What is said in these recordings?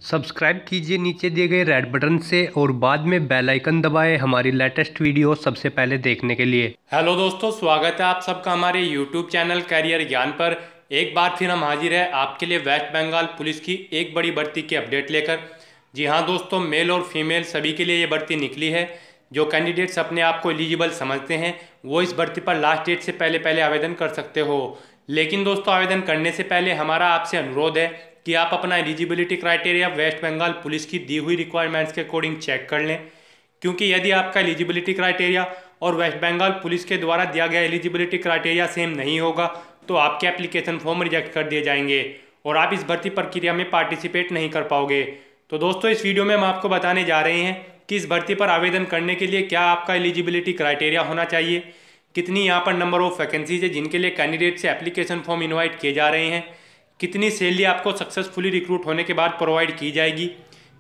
Subscribe कीजिए नीचे दिए गए रेड बटन से और बाद में बेल आइकन दबाएं हमारी लेटेस्ट वीडियो सबसे पहले देखने के लिए। हेलो दोस्तों, स्वागत है आप सबका हमारे यूट्यूब चैनल कैरियर ज्ञान पर। एक बार फिर हम हाजिर हैं आपके लिए वेस्ट बंगाल पुलिस की एक बड़ी भर्ती की अपडेट लेकर। जी हाँ दोस्तों, मेल और फीमेल सभी के लिए ये भर्ती निकली है। जो कैंडिडेट्स अपने आप को एलिजिबल समझते हैं वो इस भर्ती पर लास्ट डेट से पहले पहले आवेदन कर सकते हो। लेकिन दोस्तों, आवेदन करने से पहले हमारा आपसे अनुरोध है कि आप अपना eligibility criteria West Bengal police की दी हुई रिक्वायरमेंट्स के अकॉर्डिंग चेक कर लें। क्योंकि यदि आपका एलिजिबिलिटी क्राइटेरिया और वेस्ट बंगाल पुलिस के द्वारा दिया गया एलिजिबिलिटी क्राइटेरिया सेम नहीं होगा तो आपके एप्लीकेशन फॉर्म रिजेक्ट कर दिए जाएंगे और आप इस भर्ती प्रक्रिया में पार्टिसिपेट नहीं कर पाओगे। तो दोस्तों, इस वीडियो में हम आपको बताने जा रहे हैं कि इस भर्ती पर आवेदन करने के लिए क्या आपका एलिजिबिलिटी क्राइटेरिया होना चाहिए, कितनी यहाँ पर नंबर ऑफ वैकेंसीज है जिनके लिए कैंडिडेट से एप्लीकेशन फॉर्म इन्वाइट किए जा रहे हैं, कितनी सैलरी आपको सक्सेसफुली रिक्रूट होने के बाद प्रोवाइड की जाएगी,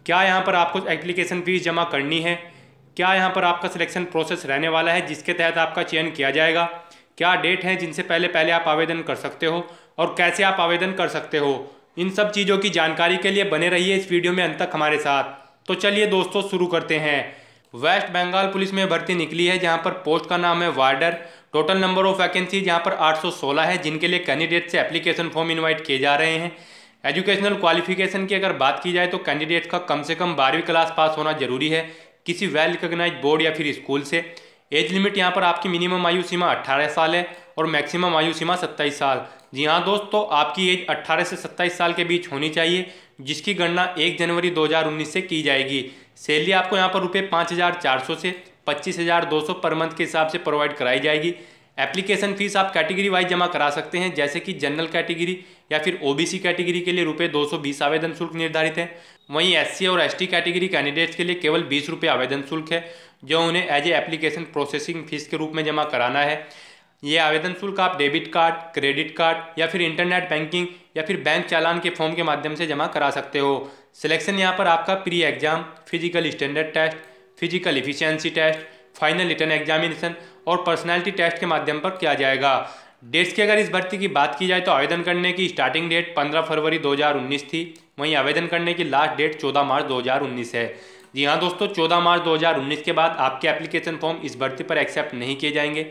क्या यहाँ पर आपको एप्लीकेशन फीस जमा करनी है, क्या यहाँ पर आपका सिलेक्शन प्रोसेस रहने वाला है जिसके तहत आपका चयन किया जाएगा, क्या डेट है जिनसे पहले पहले आप आवेदन कर सकते हो और कैसे आप आवेदन कर सकते हो। इन सब चीज़ों की जानकारी के लिए बने रहिए इस वीडियो में अंत तक हमारे साथ। तो चलिए दोस्तों, शुरू करते हैं। वेस्ट बंगाल पुलिस में भर्ती निकली है जहाँ पर पोस्ट का नाम है वार्डर। टोटल नंबर ऑफ वैकेंसीज यहाँ पर 816 है जिनके लिए कैंडिडेट से एप्लीकेशन फॉर्म इन्वाइट किए जा रहे हैं। एजुकेशनल क्वालिफिकेशन की अगर बात की जाए तो कैंडिडेट का कम से कम 12वीं क्लास पास होना जरूरी है किसी वेल रिकॉग्नाइज्ड बोर्ड या फिर स्कूल से। एज लिमिट यहाँ पर आपकी मिनिमम आयु सीमा 18 साल है और मैक्सिमम आयु सीमा 27 साल। जी हाँ दोस्तों, आपकी एज 18 से 27 साल के बीच होनी चाहिए जिसकी गणना 1 जनवरी 2019 से की जाएगी। सैलरी आपको यहाँ पर ₹5,400 से 25,200 पर मंथ के हिसाब से प्रोवाइड कराई जाएगी। एप्लीकेशन फीस आप कैटेगरी वाइज जमा करा सकते हैं, जैसे कि जनरल कैटेगरी या फिर ओबीसी कैटेगरी के लिए ₹220 आवेदन शुल्क निर्धारित है। वहीं एससी और एसटी कैटेगरी कैंडिडेट्स के लिए केवल ₹20 आवेदन शुल्क है जो उन्हें as a application processing fees के रूप में जमा कराना है। ये आवेदन शुल्क आप डेबिट कार्ड, क्रेडिट कार्ड या फिर इंटरनेट बैंकिंग या फिर बैंक चालान के फॉर्म के माध्यम से जमा करा सकते हो। सिलेक्शन यहाँ पर आपका pre exam, physical standard test, physical efficiency test, final written examination और पर्सनैलिटी टेस्ट के माध्यम पर किया जाएगा। डेट्स की अगर इस भर्ती की बात की जाए तो आवेदन करने की स्टार्टिंग डेट 15 फरवरी 2019 थी। वहीं आवेदन करने की लास्ट डेट 14 मार्च 2019 है। जी हाँ दोस्तों, 14 मार्च 2019 के बाद आपके एप्लीकेशन फॉर्म इस भर्ती पर एक्सेप्ट नहीं किए जाएंगे।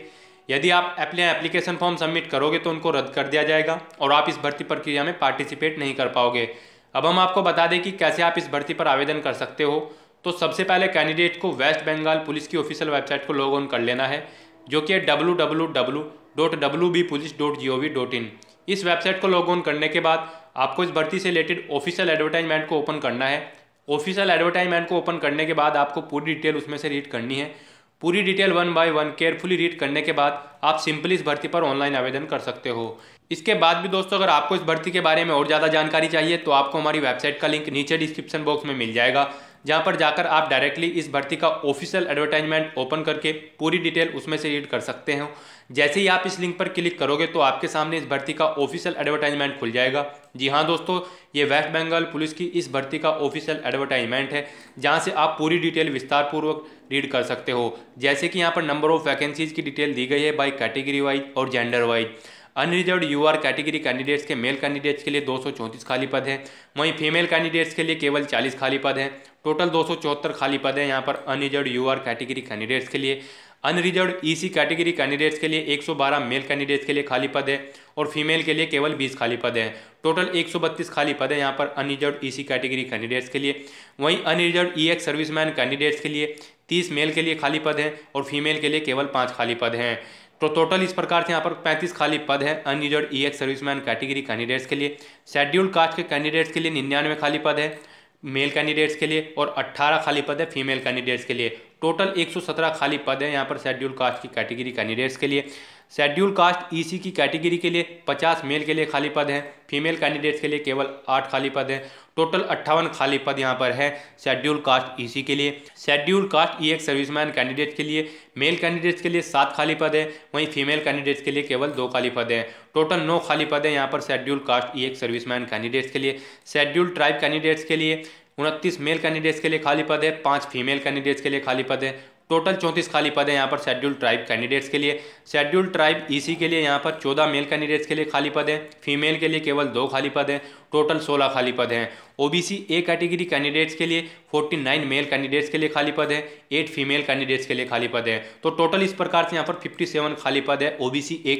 यदि आप एप्लीकेशन फॉर्म सबमिट करोगे तो उनको रद्द कर दिया जाएगा और आप इस भर्ती प्रक्रिया में पार्टिसिपेट नहीं कर पाओगे। अब हम आपको बता दें कि कैसे आप इस भर्ती पर आवेदन कर सकते हो। तो सबसे पहले कैंडिडेट को वेस्ट बंगाल पुलिस की ऑफिशियल वेबसाइट को लॉग ऑन कर लेना है, जो कि है www.wbpolice.gov.in। इस वेबसाइट को लॉग ऑन करने के बाद आपको इस भर्ती से रिलेटेड ऑफिशियल एडवर्टाइजमेंट को ओपन करना है। ऑफिशियल एडवर्टाइजमेंट को ओपन करने के बाद आपको पूरी डिटेल उसमें से रीड करनी है। पूरी डिटेल 1 बाय 1 केयरफुली रीड करने के बाद आप सिंपली इस भर्ती पर ऑनलाइन आवेदन कर सकते हो। इसके बाद भी दोस्तों, अगर आपको इस भर्ती के बारे में और ज़्यादा जानकारी चाहिए तो आपको हमारी वेबसाइट का लिंक नीचे डिस्क्रिप्शन बॉक्स में मिल जाएगा, जहां पर जाकर आप डायरेक्टली इस भर्ती का ऑफिशियल एडवर्टाइजमेंट ओपन करके पूरी डिटेल उसमें से रीड कर सकते हो। जैसे ही आप इस लिंक पर क्लिक करोगे तो आपके सामने इस भर्ती का ऑफिशियल एडवर्टाइजमेंट खुल जाएगा। जी हाँ दोस्तों, ये वेस्ट बंगाल पुलिस की इस भर्ती का ऑफिशियल एडवर्टाइजमेंट है जहाँ से आप पूरी डिटेल विस्तारपूर्वक रीड कर सकते हो। जैसे कि यहाँ पर नंबर ऑफ वैकेंसीज की डिटेल दी गई है बाई कैटेगरी वाइज और gender wise. Unreserved UR category candidates के मेल कैंडिडेट्स के लिए 234 खाली पद हैं। वहीं फीमेल कैंडिडेट्स के लिए केवल 40 खाली पद हैं। टोटल 274 खाली पद हैं यहाँ पर अनरिजर्व्ड यूआर कैटेगरी कैंडिडेट्स के लिए। अनरिजर्व्ड ईसी कैटेगरी कैंडिडेट्स के लिए 112 मेल कैंडिडेट्स के लिए खाली पद है और फीमेल के लिए केवल 20 खाली पद हैं। टोटल 132 खाली पद है यहाँ पर अनरिजर्व्ड ईसी कैटेगरी कैंडिडेट्स के लिए। वहीं अनरिजर्व्ड ईएक्स सर्विसमैन कैंडिडेट्स के लिए 30 मेल के लिए खाली पद हैं और फीमेल के लिए केवल 5 खाली पद हैं। तो टोटल इस प्रकार से यहाँ पर 35 खाली पद हैं unreserved ex serviceman category candidates के लिए। शेड्यूल्ड कास्ट के कैंडिडेट्स के लिए 99 खाली पद है मेल कैंडिडेट्स के लिए और 18 खाली पद है फीमेल कैंडिडेट्स के लिए। टोटल 117 खाली पद है यहाँ पर शेड्यूल कास्ट की कैटेगरी कैंडिडेट्स के लिए। शेड्यूल कास्ट ईसी की कैटेगरी के लिए 50 मेल के लिए खाली पद हैं, फीमेल कैंडिडेट्स के लिए केवल 8 खाली पद हैं। टोटल 58 खाली पद यहाँ पर है शेड्यूल कास्ट ईसी के लिए। Schedule caste ex serviceman candidate के लिए मेल कैंडिडेट्स के लिए 7 खाली पद है, वहीं फीमेल कैंडिडेट्स के लिए केवल 2 खाली पद हैं। टोटल 9 खाली पद है यहाँ पर schedule caste ex serviceman candidates के लिए। शेड्यूल ट्राइब कैंडिडेट्स के लिए 29 मेल कैंडिडेट्स के लिए खाली पद है, 5 फीमेल कैंडिडेट्स के लिए खाली पद है। टोटल 34 खाली पद है यहाँ पर शेड्यूल ट्राइब कैंडिडेट्स के लिए। शेड्यूल ट्राइब ईसी के लिए यहाँ पर 14 मेल कैंडिडेट्स के लिए खाली पद है, फीमेल के लिए केवल 2 खाली पद है। टोटल 16 खाली पद हैं। ओबीसी ए कैटेगरी कैंडिडेट्स के लिए 49 मेल कैंडिडेट्स के लिए खाली पद है, 8 फीमेल कैंडिडेट्स के लिए खाली पद है। तो टोटल इस प्रकार से यहाँ पर 57 खाली पद है ओबीसी ए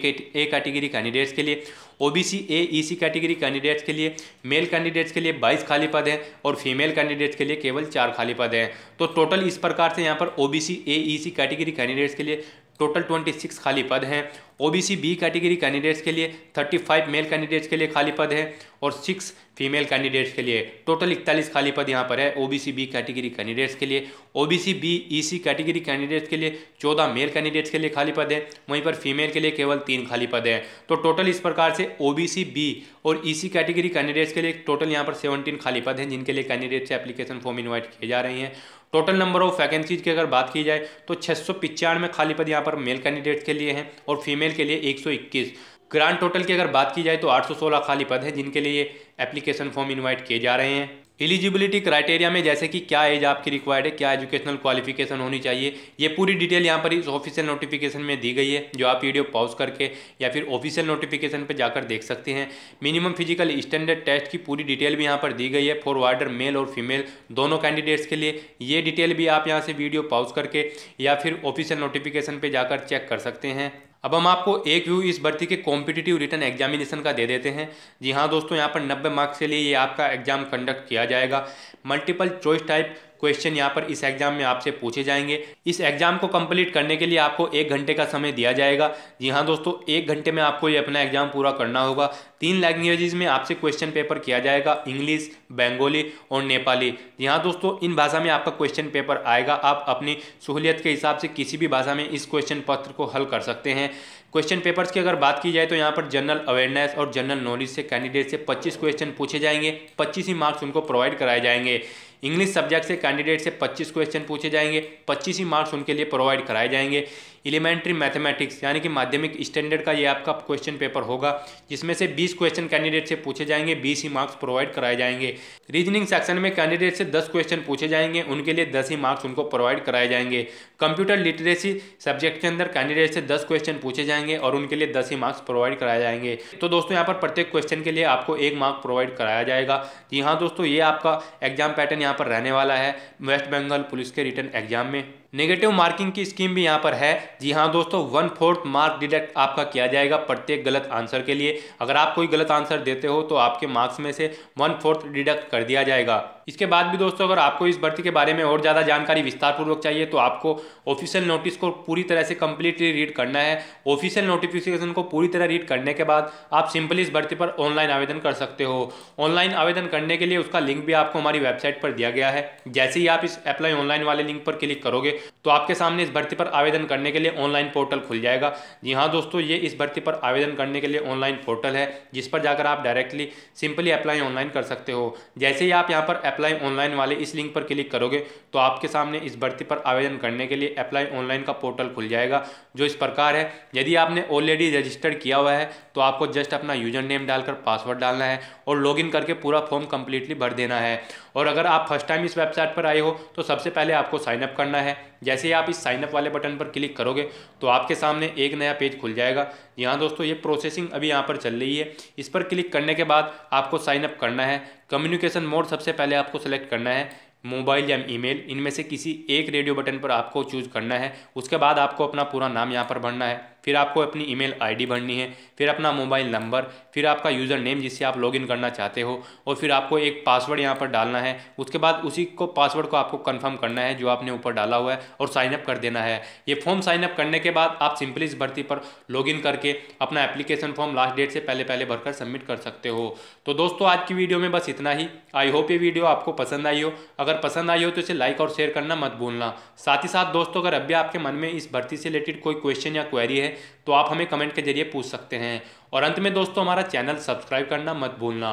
कैटेगरी कैंडिडेट्स के लिए। ओबीसी ए ईसी कैटेगरी कैंडिडेट्स के लिए मेल कैंडिडेट्स के लिए 22 खाली पद हैं और फीमेल कैंडिडेट्स के लिए केवल 4 खाली पद हैं। तो टोटल इस प्रकार से यहाँ पर ओबीसी ए ईसी कैटेगरी कैंडिडेट्स के लिए टोटल 26 खाली पद हैं। ओबीसी बी कैटेगरी कैंडिडेट्स के लिए 35 मेल कैंडिडेट्स के लिए खाली पद है और 6 फीमेल कैंडिडेट्स के लिए टोटल 41 खाली पद यहाँ पर है ओबीसी बी कैटेगरी कैंडिडेट्स के लिए। OBC B EC category candidates के लिए 14 मेल कैंडिडेट्स के लिए खाली पद है, वहीं पर फीमेल के लिए केवल 3 खाली पद है। तो टोटल इस प्रकार से ओबीसी बी और ईसी कैटेगरी कैंडिडेट्स के लिए टोटल यहाँ पर 17 खाली पद हैं जिनके लिए कैंडिडेट से एप्लीकेशन फॉर्म इन्वाइट किए जा रहे हैं। टोटल नंबर ऑफ वैकेंसीज की अगर बात की जाए तो 695 खाली पद यहाँ पर मेल कैंडिडेट्स के लिए हैं और फीमेल के लिए 121। ग्रांड टोटल की अगर बात की जाए तो 816 खाली पद हैं जिनके लिए एप्लीकेशन फॉर्म इनवाइट किए जा रहे हैं। एलिजिबिलिटी क्राइटेरिया में जैसे कि क्या एज आपकी रिक्वायर्ड है, क्या एजुकेशनल क्वालिफिकेशन होनी चाहिए, ये पूरी डिटेल यहाँ पर इस ऑफिशियल नोटिफिकेशन में दी गई है, जो आप वीडियो पॉज करके या फिर ऑफिशियल नोटिफिकेशन पर जाकर देख सकते हैं। मिनिमम फिजिकल स्टैंडर्ड टेस्ट की पूरी डिटेल भी यहाँ पर दी गई है फॉरवर्डर मेल और फीमेल दोनों कैंडिडेट्स के लिए। ये डिटेल भी आप यहाँ से वीडियो पॉज करके या फिर ऑफिशियल नोटिफिकेशन पर जाकर चेक कर सकते हैं। अब हम आपको एक व्यू इस भर्ती के कॉम्पिटिटिव रिटन एग्जामिनेशन का दे देते हैं। जी हाँ दोस्तों, यहाँ पर 90 मार्क्स के लिए ये आपका एग्जाम कंडक्ट किया जाएगा। मल्टीपल चॉइस टाइप क्वेश्चन यहाँ पर इस एग्जाम में आपसे पूछे जाएंगे। इस एग्जाम को कंप्लीट करने के लिए आपको 1 घंटे का समय दिया जाएगा। जी हाँ दोस्तों, 1 घंटे में आपको ये अपना एग्जाम पूरा करना होगा। 3 लैंग्वेजेस में आपसे क्वेश्चन पेपर किया जाएगा, इंग्लिश, बंगाली और नेपाली। जी हाँ दोस्तों, इन भाषा में आपका क्वेश्चन पेपर आएगा। आप अपनी सहूलियत के हिसाब से किसी भी भाषा में इस क्वेश्चन पत्र को हल कर सकते हैं। क्वेश्चन पेपर्स की अगर बात की जाए तो यहाँ पर जनरल अवेयरनेस और जनरल नॉलेज से कैंडिडेट से 25 क्वेश्चन पूछे जाएंगे, 25 ही मार्क्स उनको प्रोवाइड कराए जाएंगे। इंग्लिश सब्जेक्ट से कैंडिडेट से 25 क्वेश्चन पूछे जाएंगे, 25 ही मार्क्स उनके लिए प्रोवाइड कराए जाएंगे। एलिमेंट्री मैथमेटिक्स यानी कि माध्यमिक स्टैंडर्ड का ये आपका क्वेश्चन पेपर होगा, जिसमें से 20 क्वेश्चन कैंडिडेट से पूछे जाएंगे, 20 ही मार्क्स प्रोवाइड कराए जाएंगे। रीजनिंग सेक्शन में कैंडिडेट से 10 क्वेश्चन पूछे जाएंगे, उनके लिए 10 ही मार्क्स उनको प्रोवाइड कराए जाएंगे। कंप्यूटर लिटरेसी सब्जेक्ट के अंदर कैंडिडेट से 10 क्वेश्चन पूछे जाएंगे और उनके लिए 10 ही मार्क्स प्रोवाइड कराए जाएंगे। तो दोस्तों, यहाँ पर प्रत्येक क्वेश्चन के लिए आपको 1 मार्क प्रोवाइड कराया जाएगा। जी हाँ दोस्तों, ये आपका एग्जाम पैटर्न यहाँ पर रहने वाला है वेस्ट बंगाल पुलिस के रिटन एग्जाम में। नेगेटिव मार्किंग की स्कीम भी यहाँ पर है। जी हाँ दोस्तों, 1/4 मार्क डिडक्ट आपका किया जाएगा प्रत्येक गलत आंसर के लिए। अगर आप कोई गलत आंसर देते हो तो आपके मार्क्स में से 1/4 डिडक्ट कर दिया जाएगा। इसके बाद भी दोस्तों, अगर आपको इस भर्ती के बारे में और ज़्यादा जानकारी विस्तारपूर्वक चाहिए तो आपको ऑफिशियल नोटिस को पूरी तरह से कंप्लीटली रीड करना है। ऑफिशियल नोटिफिकेशन को पूरी तरह रीड करने के बाद आप सिंपली इस भर्ती पर ऑनलाइन आवेदन कर सकते हो। ऑनलाइन आवेदन करने के लिए उसका लिंक भी आपको हमारी वेबसाइट पर दिया गया है। जैसे ही आप इस अप्लाई ऑनलाइन वाले लिंक पर क्लिक करोगे तो आपके सामने इस भर्ती पर आवेदन करने के लिए ऑनलाइन पोर्टल खुल जाएगा। जी हाँ दोस्तों, ये इस भर्ती पर आवेदन करने के लिए ऑनलाइन पोर्टल है, जिस पर जाकर आप डायरेक्टली सिंपली अप्लाई ऑनलाइन कर सकते हो। जैसे ही आप यहाँ पर अप्लाई ऑनलाइन वाले इस लिंक पर क्लिक करोगे तो आपके सामने इस भर्ती पर आवेदन करने के लिए अप्लाई ऑनलाइन का पोर्टल खुल जाएगा, जो इस प्रकार है। यदि आपने ऑलरेडी रजिस्टर्ड किया हुआ है तो आपको जस्ट अपना यूजर नेम डालकर पासवर्ड डालना है और लॉगिन करके पूरा फॉर्म कंप्लीटली भर देना है। और अगर आप फर्स्ट टाइम इस वेबसाइट पर आए हो तो सबसे पहले आपको साइनअप करना है। जैसे ही आप इस साइनअप वाले बटन पर क्लिक करोगे तो आपके सामने एक नया पेज खुल जाएगा। यहाँ दोस्तों, ये प्रोसेसिंग अभी यहाँ पर चल रही है। इस पर क्लिक करने के बाद आपको साइनअप करना है। कम्युनिकेशन मोड सबसे पहले आपको सेलेक्ट करना है, मोबाइल या ईमेल, इनमें से किसी एक रेडियो बटन पर आपको चूज करना है। उसके बाद आपको अपना पूरा नाम यहाँ पर भरना है, फिर आपको अपनी ईमेल आईडी भरनी है, फिर अपना मोबाइल नंबर, फिर आपका यूज़र नेम जिससे आप लॉगिन करना चाहते हो, और फिर आपको एक पासवर्ड यहाँ पर डालना है। उसके बाद उसी को पासवर्ड को आपको कंफर्म करना है जो आपने ऊपर डाला हुआ है और साइनअप कर देना है। ये फॉर्म साइनअप करने के बाद आप सिंपली इस भर्ती पर लॉगिन करके अपना एप्लीकेशन फॉर्म लास्ट डेट से पहले भरकर सबमिट कर सकते हो। तो दोस्तों, आज की वीडियो में बस इतना ही। आई होप ये वीडियो आपको पसंद आई हो। अगर पसंद आई हो तो इसे लाइक और शेयर करना मत भूलना। साथ ही साथ दोस्तों, अगर अभी आपके मन में इस भर्ती से रिलेटेड कोई क्वेश्चन या क्वेरी है तो आप हमें कमेंट के जरिए पूछ सकते हैं। और अंत में दोस्तों, हमारा चैनल सब्सक्राइब करना मत भूलना।